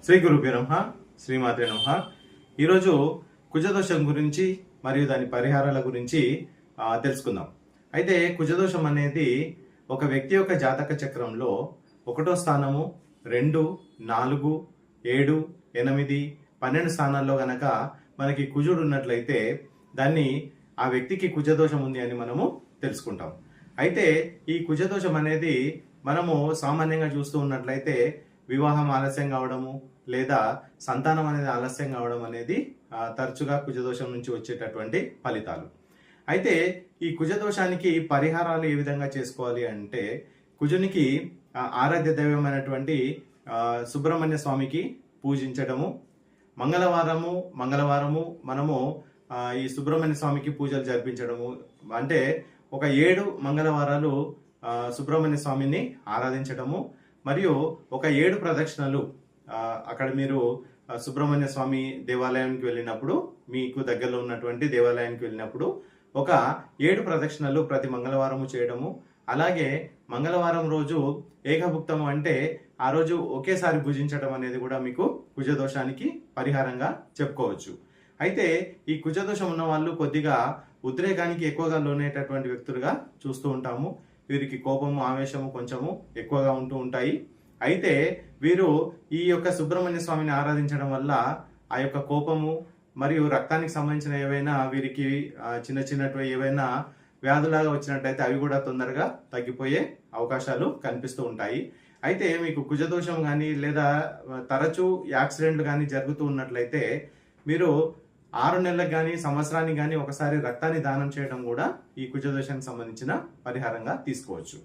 శ్రీ గురుభ్యో నమః, శ్రీమాత్రే నమః. ఈరోజు కుజదోషం గురించి మరియు దాని పరిహారాల గురించి తెలుసుకుందాం. అయితే కుజదోషం అనేది ఒక వ్యక్తి యొక్క జాతక చక్రంలో 1వ స్థానము, 2, 4, 7, 8, 12 స్థానాల్లో గనక మనకి కుజుడు ఉన్నట్లయితే దాన్ని ఆ వ్యక్తికి కుజదోషం ఉంది అని మనము తెలుసుకుంటాం. అయితే ఈ కుజదోషం అనేది మనము సామాన్యంగా చూస్తూ ఉన్నట్లయితే వివాహం ఆలస్యం కావడము లేదా సంతానం అనేది ఆలస్యం కావడం అనేది తరచుగా కుజదోషం నుంచి వచ్చేటటువంటి ఫలితాలు. అయితే ఈ కుజదోషానికి పరిహారాలు ఏ విధంగా చేసుకోవాలి అంటే, కుజునికి ఆరాధ్య దైవమైనటువంటి సుబ్రహ్మణ్య స్వామికి పూజించడము, మంగళవారము మనము ఈ సుబ్రహ్మణ్య స్వామికి పూజలు జరిపించడము. అంటే ఒక 7 మంగళవారాలు సుబ్రహ్మణ్య స్వామిని ఆరాధించడము, మరియు ఒక 7 ప్రదక్షిణలు అక్కడ మీరు సుబ్రహ్మణ్య స్వామి దేవాలయానికి వెళ్ళినప్పుడు, మీకు దగ్గరలో ఉన్నటువంటి దేవాలయానికి వెళ్ళినప్పుడు ఒక 7 ప్రదక్షిణలు ప్రతి మంగళవారము చేయడము. అలాగే మంగళవారం రోజు ఏకభుక్తము అంటే ఆ రోజు ఒకేసారి భుజించడం అనేది కూడా మీకు కుజదోషానికి పరిహారంగా చెప్పుకోవచ్చు. అయితే ఈ కుజదోషం ఉన్న వాళ్ళు కొద్దిగా ఉద్రేకానికి ఎక్కువగా లోనేటటువంటి వ్యక్తులుగా చూస్తూ ఉంటాము. వీరికి కోపము, ఆవేశము కొంచెము ఎక్కువగా ఉంటూ ఉంటాయి. అయితే వీరు ఈ యొక్క సుబ్రహ్మణ్య స్వామిని ఆరాధించడం వల్ల ఆ యొక్క కోపము మరియు రక్తానికి సంబంధించిన ఏవైనా వీరికి చిన్నటువంటి ఏవైనా వ్యాధులాగా వచ్చినట్టయితే అవి కూడా తొందరగా తగ్గిపోయే అవకాశాలు కనిపిస్తూ ఉంటాయి. అయితే మీకు కుజదోషం కానీ లేదా తరచూ యాక్సిడెంట్లు కానీ జరుగుతూ ఉన్నట్లయితే మీరు 6 నెలలకు కానీ సంవత్సరానికి కానీ ఒకసారి రక్తాన్ని దానం చేయడం కూడా ఈ కుజదోషానికి సంబంధించిన పరిహారంగా తీసుకోవచ్చు.